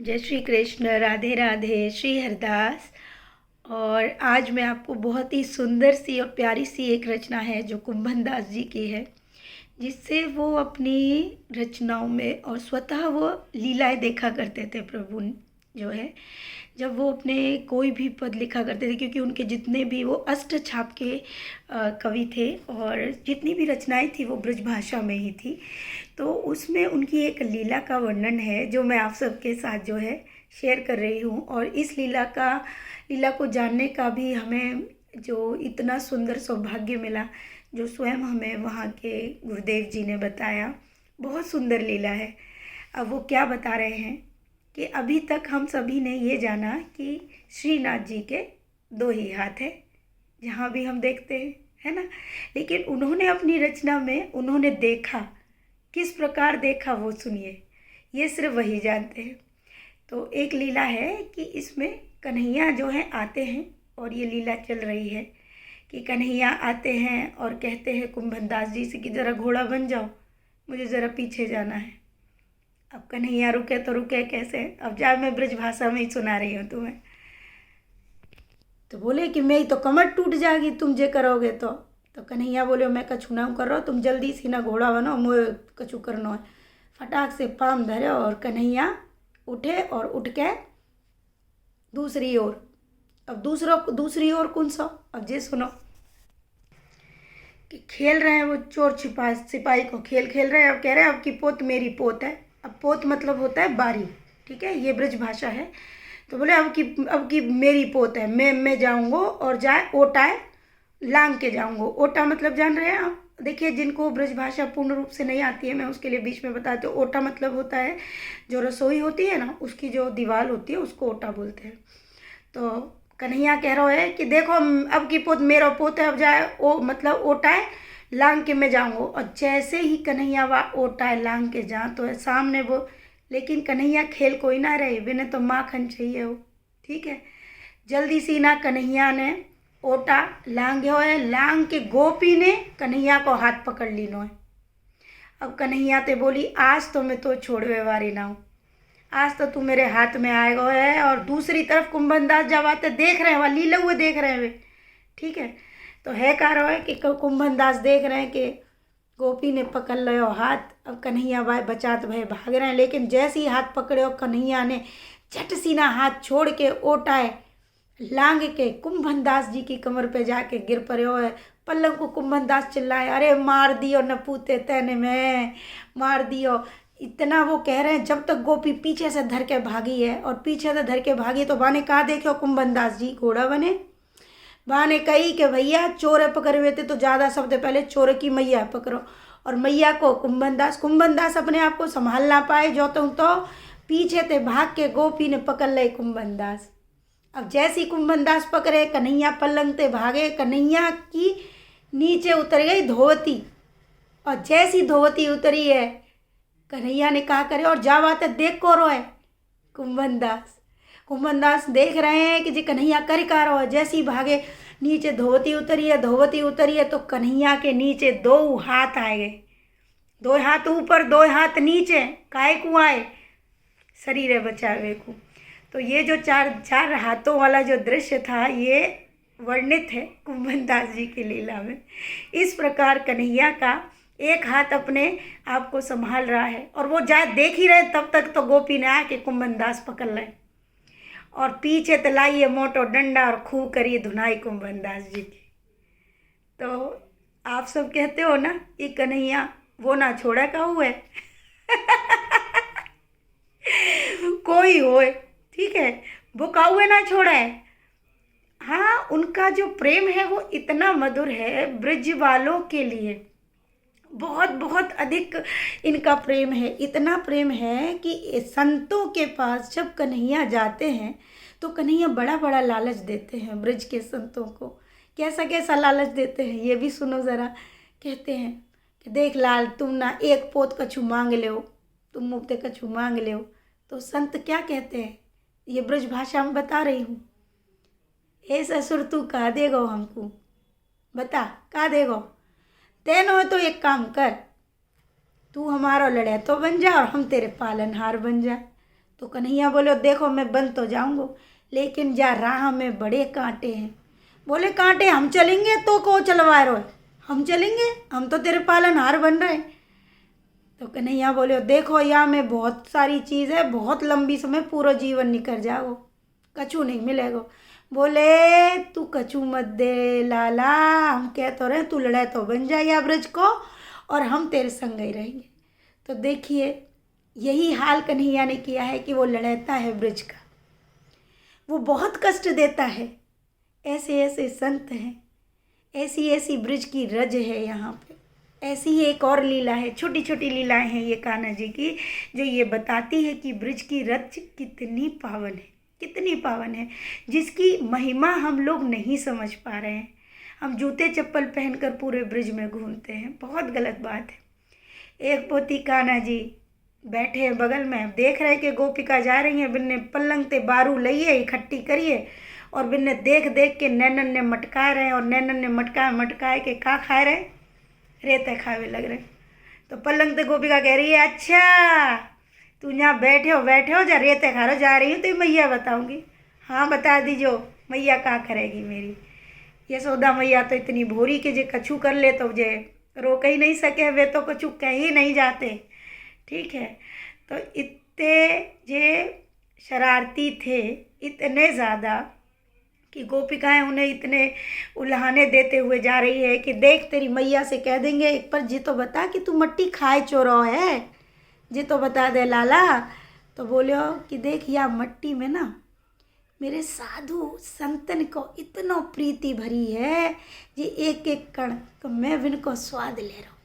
जय श्री कृष्ण। राधे राधे। श्री हरदास। और आज मैं आपको बहुत ही सुंदर सी और प्यारी सी एक रचना है जो कुंभन दास जी की है, जिससे वो अपनी रचनाओं में और स्वतः वो लीलाएं देखा करते थे। प्रभु जो है, जब वो अपने कोई भी पद लिखा करते थे, क्योंकि उनके जितने भी वो अष्ट छाप के कवि थे और जितनी भी रचनाएं थी वो ब्रज भाषा में ही थी। तो उसमें उनकी एक लीला का वर्णन है जो मैं आप सबके साथ जो है शेयर कर रही हूँ। और इस लीला को जानने का भी हमें जो इतना सुंदर सौभाग्य मिला, जो स्वयं हमें वहाँ के गुरुदेव जी ने बताया। बहुत सुंदर लीला है। अब वो क्या बता रहे हैं कि अभी तक हम सभी ने ये जाना कि श्रीनाथ जी के दो ही हाथ हैं, जहाँ भी हम देखते हैं, है ना। लेकिन उन्होंने अपनी रचना में उन्होंने देखा, किस प्रकार देखा वो सुनिए, ये सिर्फ वही जानते हैं। तो एक लीला है कि इसमें कन्हैया जो है आते हैं और ये लीला चल रही है कि कन्हैया आते हैं और कहते हैं कुंभन दास जी से कि ज़रा घोड़ा बन जाओ, मुझे ज़रा पीछे जाना है। अब कन्हैया रुके तो रुके कैसे। अब जा, मैं ब्रज भाषा में ही सुना रही हूँ तुम्हें। तो बोले कि मेरी तो कमर टूट जाएगी तुम जे करोगे तो कन्हैया बोले मैं कछु ना कर रहा, तुम जल्दी सी ना घोड़ा बनो, मुझे कछु करना है। फटाक से पाम धरे और कन्हैया उठे और उठ के दूसरी ओर। अब दूसरी ओर कौन सा, अब जे सुनो कि खेल रहे हैं वो चोर छिपा सिपाही को खेल खेल रहे हैं। अब कह रहे हैं अब की पोत मेरी पोत है। अब पोत मतलब होता है बारी, ठीक है, ये ब्रज भाषा है। तो बोले अब की मेरी पोत है, मैं जाऊँगा और जाए ओटाए लांग के जाऊँगा। ओटा मतलब जान रहे हैं आप। देखिए, जिनको ब्रज भाषा पूर्ण रूप से नहीं आती है, मैं उसके लिए बीच में बताती हूँ। ओटा मतलब होता है जो रसोई होती है ना, उसकी जो दीवार होती है उसको ओटा बोलते हैं। तो कन्हैया कह रहा है कि देखो अब की पोत मेरा पोत है, अब जाए ओ मतलब ओटाए लांग के मैं जाऊँगा। और जैसे ही कन्हैया वा ओटाए लांग के जा तो सामने वो, लेकिन कन्हैया खेल कोई ना रहे, बिना तो माखन चाहिए हो, ठीक है। जल्दी सी ना कन्हैया ने ओटा लांग है, लांग के गोपी ने कन्हैया को हाथ पकड़ ली नो है। अब कन्हैया ते बोली आज तो मैं तो छोड़वे वाली ना हूँ, आज तो तू मेरे हाथ में आएगा है। और दूसरी तरफ कुंभन दास जब आते देख रहे हैं, वह लीले हुए देख रहे हैं वे, ठीक है। तो है कह रहा है कि कुंभन दास देख रहे हैं कि गोपी ने पकड़ लियो हाथ। अब कन्हैया भाई बचात भय भाग रहे हैं, लेकिन जैसे ही हाथ पकड़े और कन्हैया ने झट सीना हाथ छोड़ के ओटाए लांग के कुंभन दास जी की कमर पे जाके गिर पड़े है। पल्लव को कुंभन दास चिल्लाए, अरे मार दियो नपूते तैने में, मार दियो। इतना वो कह रहे हैं जब तक गोपी पीछे से धर के भागी है। और पीछे से धर के भागी तो बाने कहा देखो कुंभन दास जी घोड़ा बने। बाने कही कि भैया चोरे पकड़े हुए थे तो ज़्यादा सबसे पहले चोर की मैया पकड़ो। और मैया को कुंभन दास अपने आप को संभाल ना पाए, जो तो पीछे थे भाग के गोपी ने पकड़ ले कुंभन दास। अब जैसी कुंभन दास पकड़े कन्हैया पलंग ते भागे, कन्हैया की नीचे उतर गई धोवती। और जैसी धोवती उतरी है, कन्हैया ने कहा करे और जा बात देख को रोए कुंभन दास देख रहे हैं कि जी कन्हैया कर का रहा है। जैसी भागे नीचे धोवती उतरी है तो कन्हैया के नीचे दो हाथ आए गए, दो हाथ ऊपर दो हाथ नीचे, काहे को आए शरीर बचावे को। तो ये जो चार हाथों वाला जो दृश्य था ये वर्णित है कुंभन दास जी की लीला में। इस प्रकार कन्हैया का एक हाथ अपने आप को संभाल रहा है और वो जाए देख ही रहे, तब तक तो गोपी ने आके कुंभन दास पकड़ ले और पीछे तलाइए मोटो डंडा और खूब करिए धुनाई कुंभन दास जी की। तो आप सब कहते हो ना ये कन्हैया वो ना छोड़ा का हुए कोई होए, ठीक है, वो काहुए ना छोड़ा है। हाँ, उनका जो प्रेम है वो इतना मधुर है ब्रज वालों के लिए, बहुत बहुत अधिक इनका प्रेम है। इतना प्रेम है कि संतों के पास जब कन्हैया जाते हैं तो कन्हैया बड़ा बड़ा लालच देते हैं ब्रज के संतों को। कैसा कैसा लालच देते हैं ये भी सुनो ज़रा। कहते हैं कि देख लाल, तुम ना एक पोत कछु मांग ले हो, तुम मुफ्ते कछु मांग ले हो। तो संत क्या कहते हैं, ये ब्रज भाषा में बता रही हूँ, हे ससुर तू कहा देगो हमको, बता कहा देगो। तेनो तो एक काम कर, तू हमारा लड़े तो बन जा और हम तेरे पालनहार बन जाए। तो कन्हैया बोले देखो मैं बन तो जाऊंगा, लेकिन जा राह में बड़े कांटे हैं। बोले कांटे हम चलेंगे तो को चलवा रहे हो, हम चलेंगे, हम तो तेरे पालनहार बन रहे हैं। तो कन्हैया बोले देखो यहाँ में बहुत सारी चीज़ है, बहुत लंबी समय पूरा जीवन निकल जाओ, कछू नहीं मिलेगा। बोले तू कछू मत दे लाला, हम कह तो रहे तू लड़ा तो बन जाए या ब्रज को, और हम तेरे संग ही रहेंगे। तो देखिए यही हाल कन्हैया ने किया है कि वो लड़ाता है ब्रज का, वो बहुत कष्ट देता है। ऐसे ऐसे संत हैं, ऐसी ऐसी ब्रज की रज है यहाँ पे। ऐसी ही एक और लीला है, छोटी छोटी लीलाएं हैं ये कान्हा जी की, जो ये बताती है कि ब्रज की रज कितनी पावन है, कितनी पावन है, जिसकी महिमा हम लोग नहीं समझ पा रहे हैं। हम जूते चप्पल पहनकर पूरे ब्रज में घूमते हैं, बहुत गलत बात है। एक पोती कान्हा जी बैठे हैं बगल में, देख रहे कि गोपिका जा रही हैं, बिन्ने पलंग ते बारू लइए इकट्ठी करिए, और बिन्ने देख देख के नैनन ने मटका रहे हैं, और नैनन ने मटकाए के का खाए रहे, रेते खावे लग रहे। तो पलंग ते गोपिका कह रही है अच्छा तू यहाँ बैठे हो जा रेते खा रहे, जा रही हूँ तो मैया बताऊँगी। हाँ बता दीजो मैया का करेगी मेरी। यशोदा मैया तो इतनी भोरी के जे कछु कर ले तो जे रोक ही नहीं सके, वे तो कछु कह ही नहीं जाते। ठीक है, तो इतने जे शरारती थे, इतने ज़्यादा कि गोपिकाएं उन्हें इतने उल्हाने देते हुए जा रही है कि देख तेरी मैया से कह देंगे एक पर जी तो बता कि तू मट्टी खाए चोरो है, जी तो बता दे लाला। तो बोलो कि देख या मट्टी में ना मेरे साधु संतन को इतना प्रीति भरी है जी एक एक कण तो मैं बिनको स्वाद ले रहा हूँ,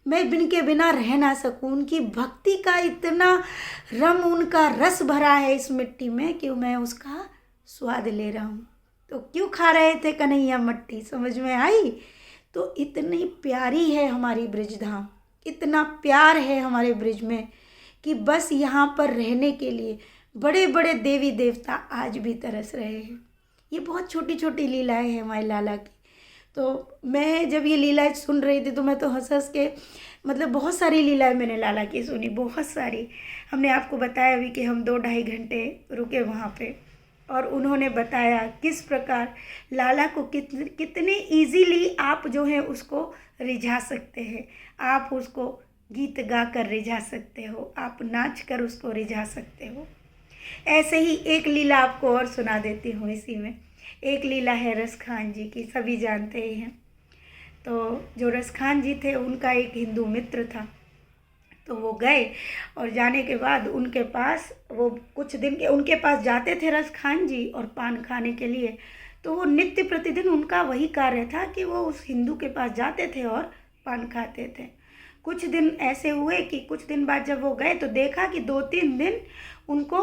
मैं बिनके बिना रह ना सकूँ। उनकी भक्ति का इतना रम, उनका रस भरा है इस मिट्टी में कि मैं उसका स्वाद ले रहा हूँ। तो क्यों खा रहे थे कन्हैया मट्टी, समझ में आई। तो इतनी प्यारी है हमारी ब्रजधाम, इतना प्यार है हमारे ब्रज में कि बस यहाँ पर रहने के लिए बड़े बड़े देवी देवता आज भी तरस रहे हैं। ये बहुत छोटी छोटी लीलाएं हैं हमारे लाला की। तो मैं जब ये लीलाएं सुन रही थी तो मैं तो हंस हंस के, मतलब बहुत सारी लीलाएं मैंने लाला की सुनी, बहुत सारी। हमने आपको बताया भी कि हम 2-2.5 घंटे रुके वहाँ पे, और उन्होंने बताया किस प्रकार लाला को कितने इजीली आप जो है उसको रिझा सकते हैं, आप उसको गीत गा कर रिझा सकते हो, आप नाच कर उसको रिझा सकते हो। ऐसे ही एक लीला आपको और सुना देती हूँ इसी में। एक लीला है रसखान जी की, सभी जानते ही हैं। तो जो रसखान जी थे उनका एक हिंदू मित्र था, तो वो गए, और जाने के बाद उनके पास वो कुछ दिन के उनके पास जाते थे रसखान जी और पान खाने के लिए। तो वो नित्य प्रतिदिन उनका वही कार्य था कि वो उस हिंदू के पास जाते थे और पान खाते थे। कुछ दिन ऐसे हुए कि कुछ दिन बाद जब वो गए तो देखा कि 2-3 दिन उनको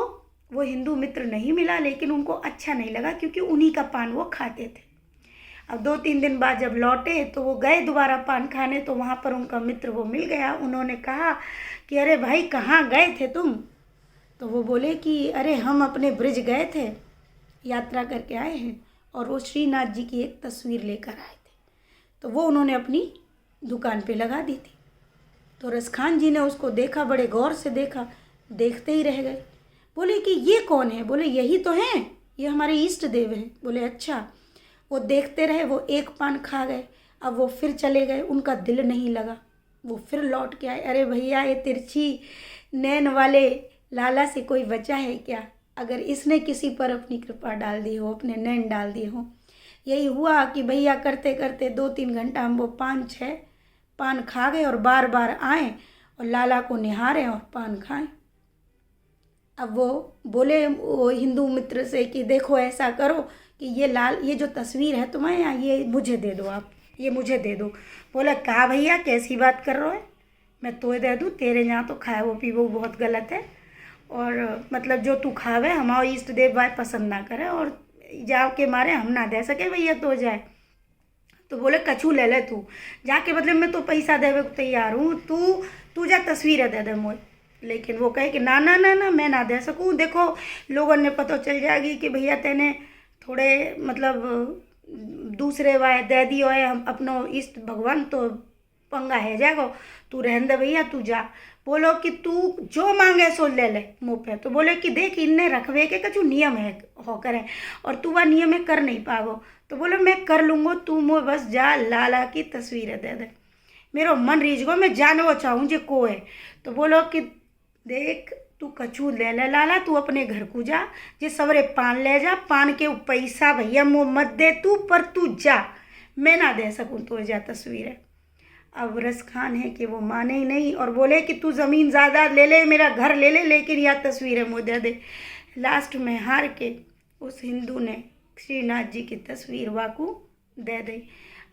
वो हिंदू मित्र नहीं मिला, लेकिन उनको अच्छा नहीं लगा क्योंकि उन्हीं का पान वो खाते थे। अब 2-3 दिन बाद जब लौटे तो वो गए दोबारा पान खाने, तो वहाँ पर उनका मित्र वो मिल गया। उन्होंने कहा कि अरे भाई कहाँ गए थे तुम। तो वो बोले कि अरे हम अपने ब्रज गए थे, यात्रा करके आए हैं, और वो श्रीनाथ जी की एक तस्वीर लेकर आए थे, तो वो उन्होंने अपनी दुकान पे लगा दी थी। तो रसखान जी ने उसको देखा, बड़े गौर से देखा, देखते ही रह गए। बोले कि ये कौन है। बोले यही तो हैं, ये हमारे इष्ट देव हैं। बोले अच्छा। वो देखते रहे, वो एक पान खा गए, अब वो फिर चले गए, उनका दिल नहीं लगा, वो फिर लौट के आए। अरे भैया ये तिरछी नैन वाले लाला से कोई बचा है क्या, अगर इसने किसी पर अपनी कृपा डाल दी हो, अपने नैन डाल दिए हो। यही हुआ कि भैया करते करते 2-3 घंटा हम वो 5-6 पान खा गए और बार बार आए और लाला को निहारें और पान खाएं। अब वो बोले वो हिंदू मित्र से कि देखो ऐसा करो कि ये जो तस्वीर है तुम्हें यहाँ, ये मुझे दे दो, आप ये मुझे दे दो। बोला कहा भैया कैसी बात कर रहे हो, मैं तो दे दूँ, तेरे यहाँ तो खाए वो पी वो बहुत गलत है, और मतलब जो तू खावे हमारे इष्ट देव भाई पसंद ना करे, और जाओ के मारे हम ना दे सके भैया तो जाए। तो बोले कछू ले ले तू जाके, मतलब मैं तो पैसा देवे को तैयार हूँ, तू जा तस्वीरें दे दे मुझे। लेकिन वो कहे कि ना ना ना ना मैं ना दे सकूँ, देखो लोगों ने पता चल जाएगी कि भैया तेने थोड़े मतलब दूसरे वाय दे दियो है, हम अपनो इष्ट भगवान तो पंगा है जाएगो, तू रहन दे भैया तू जा। बोलो कि तू जो मांगे सो ले ले मुँह पे। तो बोले कि देख इनने रखवे के कछु नियम है होकर है और तू वह नियम है कर नहीं पागो। तो बोलो मैं कर लूँगो, तू मुँह बस जा लाला की तस्वीरें दे दे, मेरो मन रीझ गो, मैं जानवो चाहूँ जे को है। तो बोलो कि देख तू कछु ले ले लाला, तू अपने घर को जा, जे सवरे पान ले जा, पान के पैसा भैया मुँह मत दे तू, पर तू जा, मैं ना दे सकूँ तो जा तस्वीरें। अब रस खान है कि वो माने ही नहीं और बोले कि तू ज़मीन ज़्यादा ले ले, मेरा घर ले ले, लेकिन यह तस्वीरें मुझे दे दे। लास्ट में हार के उस हिंदू ने श्रीनाथ जी की तस्वीर वाकू दे दी।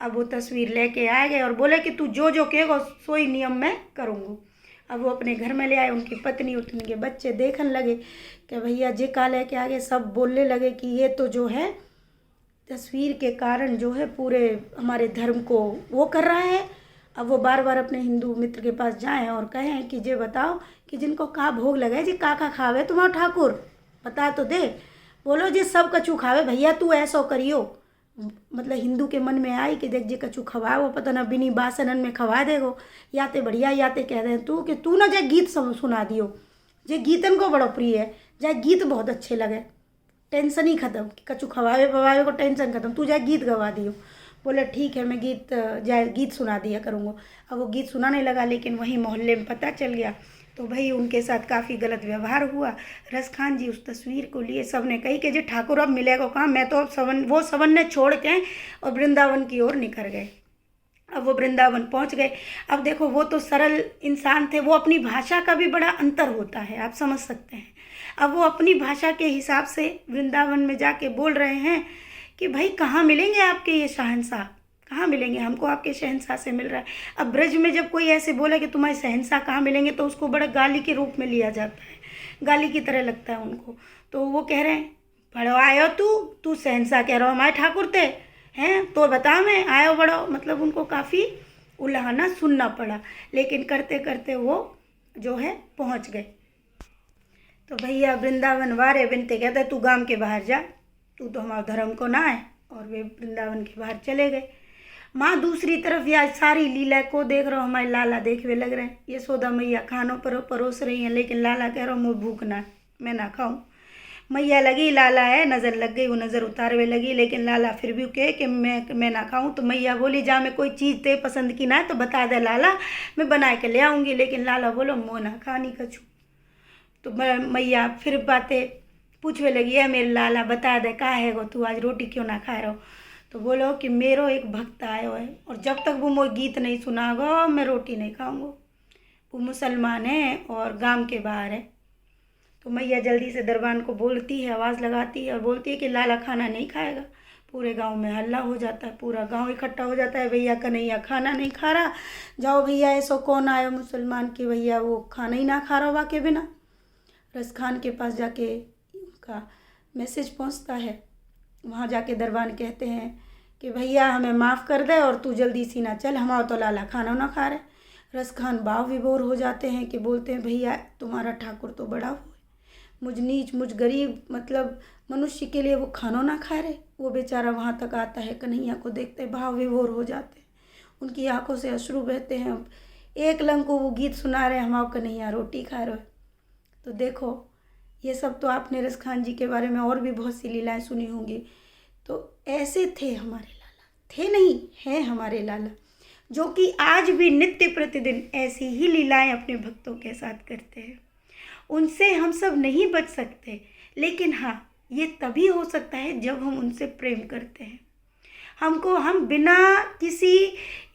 अब वो तस्वीर लेके आ गए और बोले कि तू जो जो कहेगा सोई नियम मैं करूँगा। अब वो अपने घर में ले आए, उनकी पत्नी उनके बच्चे देखने लगे कि भैया जे का लेके आ गए। सब बोलने लगे कि ये तो जो है तस्वीर के कारण जो है पूरे हमारे धर्म को वो कर रहा है। अब वो बार बार अपने हिंदू मित्र के पास जाएं और कहें कि जे बताओ कि जिनको का भोग लगे जी का खावे तुम्हारा ठाकुर, बता तो दे। बोलो जे सब कछु खावे भैया, तू ऐसो करियो। मतलब हिंदू के मन में आई कि देख जे कछु खवाए वो पता ना बिनी बासनन में खवा देगो, या ते बढ़िया या ते कह दे तू कि तू ना जे गीत सुना दियो, जे गीतन को बड़ो प्रिय है, जाए गीत बहुत अच्छे लगे, टेंशन ही खत्म, कछु खवावे पवावे को टेंशन खत्म, तू जाए गीत गवा दियो। बोले ठीक है मैं गीत सुना दिया करूँगा। अब वो गीत सुनाने लगा, लेकिन वहीं मोहल्ले में पता चल गया तो भाई उनके साथ काफ़ी गलत व्यवहार हुआ। रस खान जी उस तस्वीर को लिए सब ने कही कि जी ठाकुर अब मिलेगा कहाँ, मैं तो अब वो सवन ने छोड़ के और वृंदावन की ओर निकल गए। अब वो वृंदावन पहुंच गए। अब देखो वो तो सरल इंसान थे, वो अपनी भाषा का भी बड़ा अंतर होता है, आप समझ सकते हैं। अब वो अपनी भाषा के हिसाब से वृंदावन में जाके बोल रहे हैं कि भाई कहाँ मिलेंगे आपके ये शहंशाह, कहाँ मिलेंगे, हमको आपके शहंशाह से मिल रहा है। अब ब्रज में जब कोई ऐसे बोले कि तुम्हारे शहंशाह कहाँ मिलेंगे तो उसको बड़ा गाली के रूप में लिया जाता है, गाली की तरह लगता है उनको। तो वो कह रहे हैं बड़ो आयो तू शहंशाह कह रहा हो हमारे ठाकुर थे हैं, तो बता मैं आयो बड़ो। मतलब उनको काफ़ी उलाहना सुनना पड़ा, लेकिन करते करते वो जो है पहुँच गए। तो भैया वृंदावन वारे बिनते कहते तू गांव के बाहर जा, तू तो हमारे धर्म को ना है। और वे वृंदावन के बाहर चले गए। माँ दूसरी तरफ या सारी लीला को देख रहा हूँ, हमारे लाला देखने लग रहे हैं। यशोदा मैया खानों पर परोस रही हैं, लेकिन लाला कह रहा हूँ मुझे भूख ना, मैं ना खाऊं। मैया लगी लाला है, नज़र लग गई, वो नज़र उतारवे लगी, लेकिन लाला फिर भी कहे कि मैं ना खाऊं। तो मैया बोली जा मैं कोई चीज़ ते पसंद की ना है तो बता दे लाला, मैं बना के ले आऊँगी। लेकिन लाला बोलो मुँह ना खानी कछू। तो मैया फिर बातें पूछने लगी है मेरे लाला बता दे का है गो तू आज रोटी क्यों ना खा रहे हो। तो बोलो कि मेरो एक भक्त आयो है और जब तक वो मोर गीत नहीं सुनागो मैं रोटी नहीं खाऊंगा। वो मुसलमान है और गांव के बाहर है। तो मैया जल्दी से दरबान को बोलती है, आवाज़ लगाती है और बोलती है कि लाला खाना नहीं खाएगा। पूरे गांव में हल्ला हो जाता है, पूरा गांव इकट्ठा हो जाता है, भैया कन्हैया खाना नहीं खा रहा, जाओ भैया ऐसा कौन आयो मुसलमान की भैया वो खाना ही ना खा रहा हुआ के बिना। रस खान के पास जाके का मैसेज पहुंचता है, वहाँ जाके दरबान कहते हैं कि भैया हमें माफ़ कर दे और तू जल्दी सी ना चल, हमारा तो लाला खाना ना खा रहे। रस खान भाव विभोर हो जाते हैं कि बोलते हैं भैया तुम्हारा ठाकुर तो बड़ा हो, मुझ नीच मुझ गरीब मतलब मनुष्य के लिए वो खाना ना खा रहे। वो बेचारा वहाँ तक आता है, कन्हैया को देखते भाव विभोर हो जाते हैं, उनकी आंखों से अश्रु बहते हैं। एक लंग को वो गीत सुना रहे हमारा कन्हैया रोटी खा रहे। तो देखो ये सब तो आपने रस खान जी के बारे में और भी बहुत सी लीलाएं सुनी होंगी। तो ऐसे थे हमारे लाला, थे नहीं हैं हमारे लाला, जो कि आज भी नित्य प्रतिदिन ऐसी ही लीलाएं अपने भक्तों के साथ करते हैं। उनसे हम सब नहीं बच सकते, लेकिन हाँ ये तभी हो सकता है जब हम उनसे प्रेम करते हैं। हम बिना किसी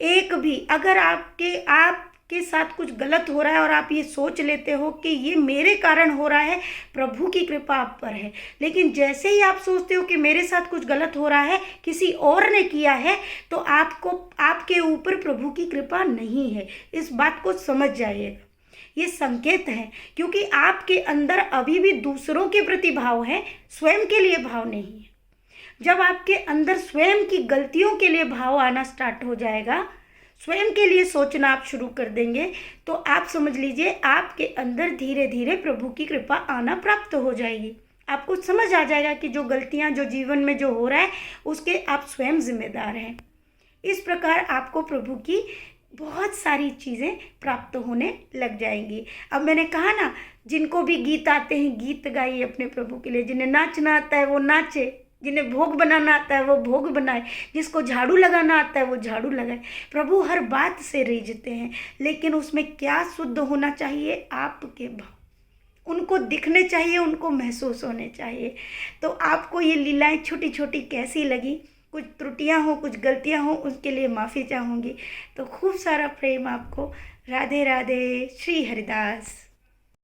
एक भी अगर आपके साथ कुछ गलत हो रहा है और आप ये सोच लेते हो कि ये मेरे कारण हो रहा है, प्रभु की कृपा आप पर है, लेकिन जैसे ही आप सोचते हो कि मेरे साथ कुछ गलत हो रहा है, किसी और ने किया है, तो आपके ऊपर प्रभु की कृपा नहीं है। इस बात को समझ जाइएगा, ये संकेत है, क्योंकि आपके अंदर अभी भी दूसरों के प्रति भाव है, स्वयं के लिए भाव नहीं है। जब आपके अंदर स्वयं की गलतियों के लिए भाव आना स्टार्ट हो जाएगा, स्वयं के लिए सोचना आप शुरू कर देंगे, तो आप समझ लीजिए आपके अंदर धीरे धीरे प्रभु की कृपा आना प्राप्त हो जाएगी। आपको समझ आ जाएगा कि जो गलतियां जो जीवन में जो हो रहा है उसके आप स्वयं जिम्मेदार हैं। इस प्रकार आपको प्रभु की बहुत सारी चीज़ें प्राप्त होने लग जाएंगी। अब मैंने कहा ना, जिनको भी गीत आते हैं गीत गाइए अपने प्रभु के लिए, जिन्हें नाचना आता है वो नाचे, जिन्हें भोग बनाना आता है वो भोग बनाए, जिसको झाड़ू लगाना आता है वो झाड़ू लगाए। प्रभु हर बात से रीझते हैं, लेकिन उसमें क्या शुद्ध होना चाहिए? आपके भाव उनको दिखने चाहिए, उनको महसूस होने चाहिए। तो आपको ये लीलाएं छोटी छोटी कैसी लगी? कुछ त्रुटियां हो, कुछ गलतियां हो, उसके लिए माफ़ी चाहूँगी। तो खूब सारा प्रेम आपको। राधे राधे। श्री हरिदास।